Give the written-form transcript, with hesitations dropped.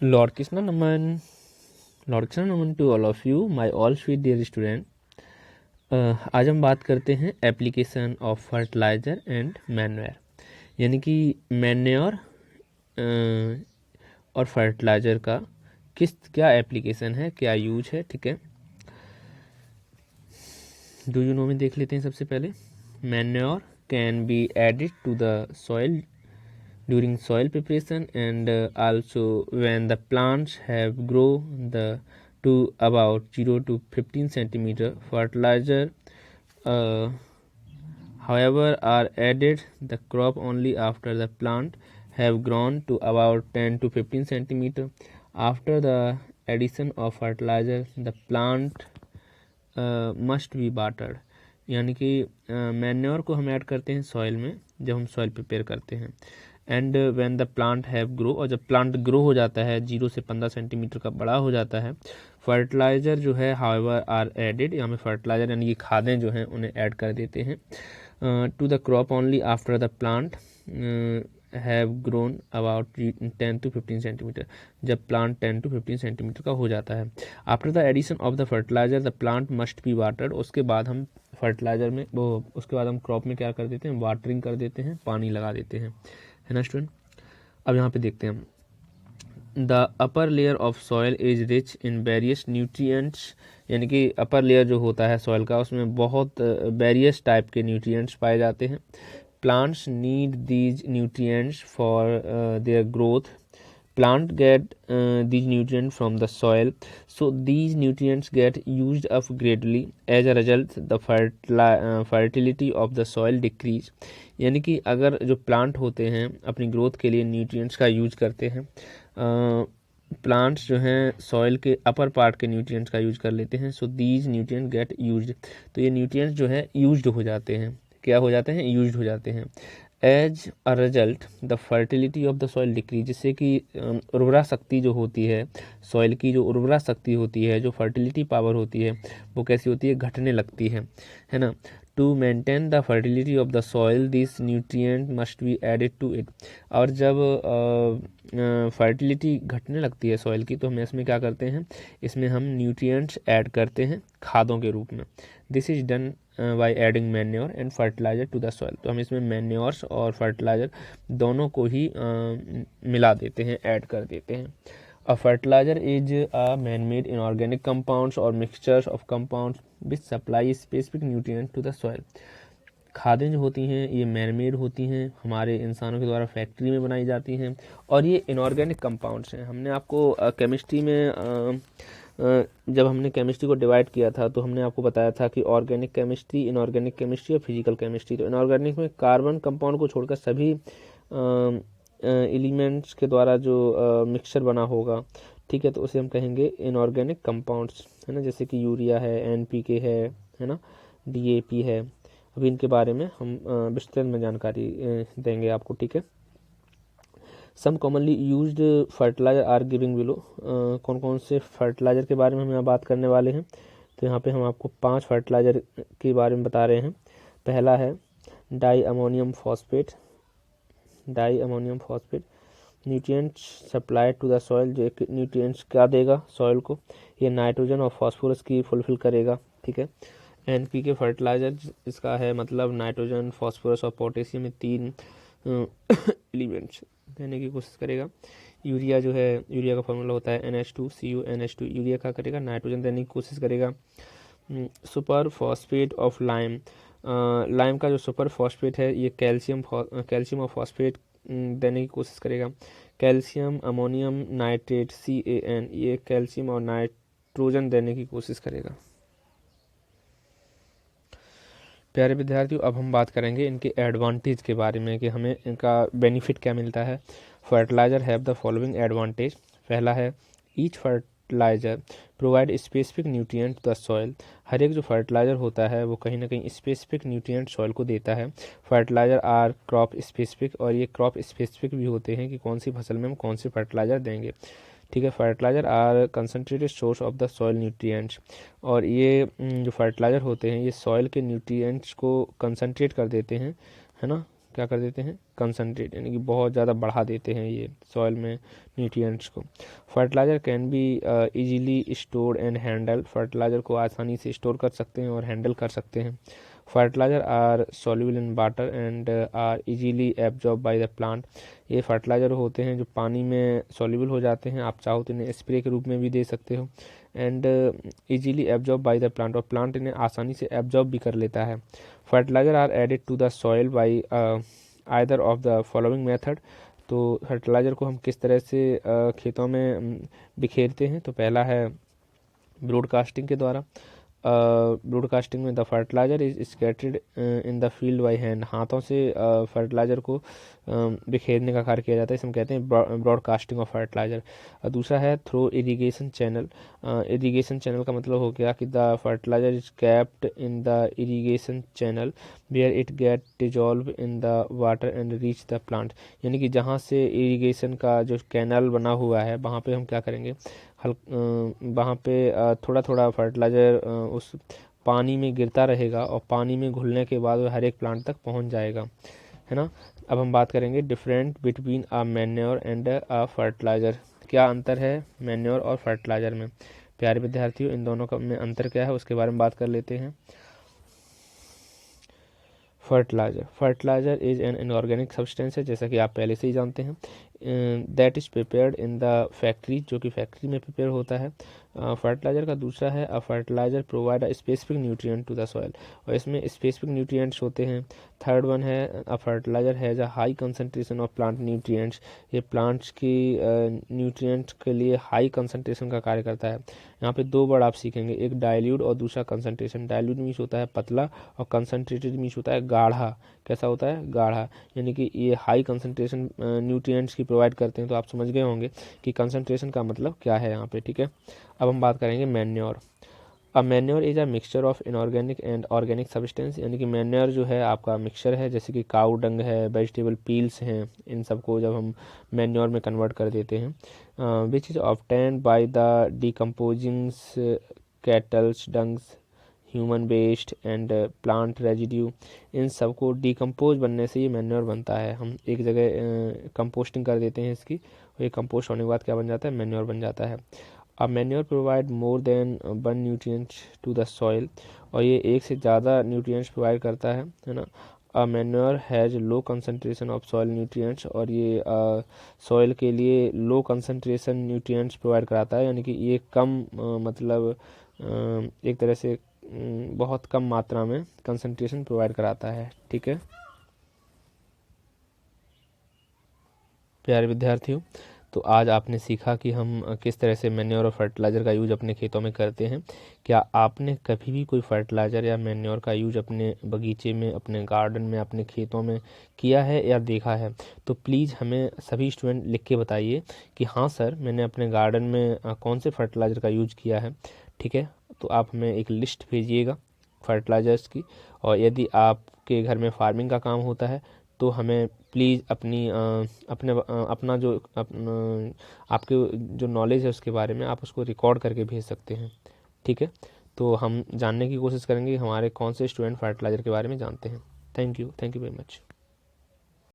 Lord Krishna Naman, Lord Krishna Naman to all of you, my all sweet dear student. आज हम बात करते हैं application of fertiliser and manure, यानी कि मैन्योर और फर्टिलाइज़र का क्या एप्लीकेशन है, क्या यूज है। ठीक है, डू यू नो में देख लेते हैं। सबसे पहले manure can be added to the soil during soil preparation and also when the plants have grown to about 0 to 15 centimeter. Fertilizer uh, however are added the crop only after the plant have grown to about 10 to 15 centimeter. After the addition of fertilizer the plant must be watered, यानी कि manure को हम add करते हैं soil में जब हम soil prepare करते हैं। And when the plant have grow, और जब प्लांट ग्रो हो जाता है 0 से 15 सेंटीमीटर का बड़ा हो जाता है, फर्टिलाइज़र जो है हाउएवर आर एडेड, यहाँ में फर्टिलाइज़र यानी कि खादें जो हैं उन्हें ऐड कर देते हैं to the crop only after the plant have grown about 10 to 15 centimetre, जब प्लांट 10 to 15 सेंटीमीटर का हो जाता है। After the addition of the fertiliser the plant must be watered, उसके बाद हम फर्टिलाइज़र में उसके बाद हम क्रॉप में क्या कर देते हैं, वाटरिंग कर देते हैं, पानी लगा देते हैं, है ना स्टूडेंट। अब यहाँ पे देखते हैं the upper layer of soil is rich in various nutrients, यानी कि अपर लेयर जो होता है सॉइल का उसमें बहुत वेरियस टाइप के न्यूट्रिएंट्स पाए जाते हैं। Plants need these nutrients for their growth. Plant get these nutrients from the soil, so these nutrients get used up gradually. As a result the fertility of the soil decrease, यानी कि अगर जो plant होते हैं अपनी growth के लिए nutrients का यूज करते हैं, प्लांट्स जो हैं सॉइल के अपर पार्ट के न्यूट्रिएंट्स का यूज कर लेते हैं, so these nutrient get used, तो ये न्यूट्रिएंट्स जो है यूज्ड हो जाते हैं, क्या हो जाते हैं, यूज्ड हो जाते हैं। As a result the fertility of the soil decrease, जिससे कि उर्वरा शक्ति जो होती है सॉइल की, जो उर्वरा शक्ति होती है, जो फर्टिलिटी पावर होती है वो कैसी होती है, घटने लगती है ना। To maintain the fertility of the soil this nutrient must be added to it, और जब फर्टिलिटी घटने लगती है सॉइल की तो हम इसमें क्या करते हैं, इसमें हम न्यूट्रिएंट्स ऐड करते हैं खादों के रूप में। This is done by adding manure and fertiliser to the soil, तो हम इसमें मैन्योर्स और फर्टिलाइज़र दोनों को ही मिला देते हैं, ऐड कर देते हैं। A fertiliser is a man made inorganic compounds और mixtures of compounds which supply specific nutrient to the soil. खादें जो होती हैं ये मैन मेड होती हैं, हमारे इंसानों के द्वारा फैक्ट्री में बनाई जाती हैं, और ये इनऑर्गेनिक कंपाउंड्स हैं। हमने आपको केमिस्ट्री में जब हमने केमिस्ट्री को डिवाइड किया था तो हमने आपको बताया था कि ऑर्गेनिक केमिस्ट्री, इनऑर्गेनिक केमिस्ट्री और फिजिकल केमिस्ट्री। तो इनऑर्गेनिक में कार्बन कंपाउंड को छोड़कर सभी एलिमेंट्स के द्वारा जो मिक्सचर बना होगा, ठीक है, तो उसे हम कहेंगे इनऑर्गेनिक कंपाउंड्स, है ना, जैसे कि यूरिया है, एनपीके है ना, डीएपी है। अभी इनके बारे में हम विस्तार में जानकारी देंगे आपको, ठीक है। Some commonly used fertiliser are giving below, कौन कौन से फर्टिलाइजर के बारे में हम यहाँ बात करने वाले हैं, तो यहाँ पे हम आपको 5 फर्टिलाइजर के बारे में बता रहे हैं। पहला है di ammonium phosphate, di ammonium phosphate nutrients supply to the soil, जो एक न्यूट्रिएंट्स क्या देगा सॉइल को, ये नाइट्रोजन और फॉस्फोरस की फुलफिल करेगा, ठीक है। एनपीके फर्टिलाइजर, इसका है मतलब नाइट्रोजन, फॉस्फोरस और पोटेशियम, ये 3 एलिमेंट्स देने की कोशिश करेगा। यूरिया जो है, यूरिया का फॉर्मूला होता है NH2CuNH2, यूरिया क्या करेगा, नाइट्रोजन देने की कोशिश करेगा। Super phosphate of lime, lime का जो सुपर फॉस्फेट है ये कैल्शियम और फॉस्फेट देने की कोशिश करेगा। कैल्शियम अमोनियम नाइट्रेट CAN, ये कैल्शियम और नाइट्रोजन देने की कोशिश करेगा। प्यारे विद्यार्थियों, अब हम बात करेंगे इनके एडवांटेज के बारे में कि हमें इनका बेनिफिट क्या मिलता है। Fertiliser have the following advantage. पहला है each fertiliser provide specific nutrient the soil, हर एक जो फर्टिलाइज़र होता है वो कहीं ना कहीं स्पेसिफिक न्यूट्रिएंट सॉइल को देता है। फर्टिलाइज़र आर क्रॉप स्पेसिफिक, और ये क्रॉप स्पेसिफिक भी होते हैं कि कौन सी फसल में हम कौन सी फर्टिलाइज़र देंगे, ठीक है। Fertiliser are concentrated source of the soil nutrients, और ये जो फर्टिलाइज़र होते हैं ये सॉइल के न्यूट्रिएंट्स को कंसनट्रेट कर देते हैं, है ना, क्या कर देते हैं, कंसनट्रेट यानी कि बहुत ज़्यादा बढ़ा देते हैं ये सॉइल में न्यूट्रिएंट्स को। Fertiliser can be easily store and handle, fertiliser को आसानी से स्टोर कर सकते हैं और हैंडल कर सकते हैं। Fertiliser are soluble in water and are easily absorb by the plant, ये फर्टिलाइज़र होते हैं जो पानी में सॉल्युबल हो जाते हैं, आप चाहो तो इन्हें स्प्रे के रूप में भी दे सकते हो, and easily absorb by the plant, और प्लांट इन्हें आसानी से एब्जॉर्ब भी कर लेता है। Fertiliser are added to the soil by either of the following method, तो फर्टिलाइज़र को हम किस तरह से खेतों में बिखेरते हैं, तो पहला है ब्रॉडकास्टिंग के द्वारा। ब्रॉडकास्टिंग में the fertiliser is scattered in the field by hand, हाथों से फर्टिलाइज़र को बिखेरने का कार्य किया जाता है, इसे हम कहते हैं ब्रॉडकास्टिंग ऑफ फर्टिलाइज़र। दूसरा है through irrigation channel, irrigation channel का मतलब हो गया कि the fertiliser is capped in the irrigation channel where it get dissolve in the water and reach the plant, यानी कि जहाँ से इरिगेशन का जो कैनाल बना हुआ है वहाँ पे हम क्या करेंगे, वहाँ पे थोड़ा थोड़ा फर्टिलाइज़र उस पानी में गिरता रहेगा और पानी में घुलने के बाद वो हर एक प्लांट तक पहुँच जाएगा, है ना। अब हम बात करेंगे different between a manure and a fertiliser, क्या अंतर है मैन्योर और फर्टिलाइज़र में। प्यारे विद्यार्थियों, इन दोनों का में अंतर क्या है उसके बारे में बात कर लेते हैं। Fertiliser is an inorganic substance है, जैसा कि आप पहले से ही जानते हैं, that is prepared in the factory, जो कि फैक्ट्री में प्रिपेयर होता है। फर्टिलाइज़र का दूसरा है a fertiliser provide a specific nutrient to the soil, और इसमें स्पेसिफिक न्यूट्रिएंट्स होते हैं। थर्ड वन है a fertiliser has a high concentration of plant nutrients, ये प्लांट्स की न्यूट्रिएंट्स के लिए हाई कंसनट्रेशन का कार्य करता है। यहाँ पे दो वर्ड आप सीखेंगे, एक डाइल्यूट और दूसरा कंसनट्रेशन। डाइल्यूट मीन्स होता है पतला और कंसनट्रेटेड मीन्स होता है गाढ़ा। कैसा होता है, गाढ़ा, यानी कि ये हाई कंसनट्रेशन न्यूट्रिएंट्स की प्रोवाइड करते हैं, तो आप समझ गए होंगे कि कंसनट्रेशन का मतलब क्या है यहाँ पे, ठीक है। अब हम बात करेंगे मैन्योर। अब manure is a mixture of inorganic and organic substance, यानी कि मैन्योर जो है आपका मिक्सचर है, जैसे कि काऊ डंग है, वेजिटेबल पील्स हैं, इन सबको जब हम मैन्योर में कन्वर्ट कर देते हैं, which is obtained by the decomposings cattles dungs human waste and plant residue, इन सबको डिकम्पोज बनने से ये मैन्योर बनता है। हम एक जगह कंपोस्टिंग कर देते हैं इसकी, और ये कंपोस्ट होने के बाद क्या बन जाता है, मैन्योर बन जाता है। अब manure provide more than one nutrients to the soil, और ये एक से ज़्यादा न्यूट्रिएंट्स प्रोवाइड करता है ना। A manure has low concentration of soil nutrients, और ये सॉइल के लिए लो कंसनट्रेशन न्यूट्रिएंट्स प्रोवाइड कराता है, यानी कि ये कम मतलब एक तरह से बहुत कम मात्रा में कंसंट्रेशन प्रोवाइड कराता है, ठीक है। प्यारे विद्यार्थियों, तो आज आपने सीखा कि हम किस तरह से मैन्योर और फर्टिलाइज़र का यूज अपने खेतों में करते हैं। क्या आपने कभी भी कोई फर्टिलाइज़र या मैन्योर का यूज अपने बगीचे में, अपने गार्डन में, अपने खेतों में किया है या देखा है? तो प्लीज़ हमें सभी स्टूडेंट लिख के बताइए कि हाँ सर, मैंने अपने गार्डन में कौन से फर्टिलाइज़र का यूज किया है, ठीक है। तो आप हमें एक लिस्ट भेजिएगा फर्टिलाइज़र्स की, और यदि आपके घर में फार्मिंग का काम होता है तो हमें प्लीज़ अपना जो आपके जो नॉलेज है उसके बारे में आप उसको रिकॉर्ड करके भेज सकते हैं, ठीक है। तो हम जानने की कोशिश करेंगे कि हमारे कौन से स्टूडेंट फर्टिलाइज़र के बारे में जानते हैं। Thank you very much.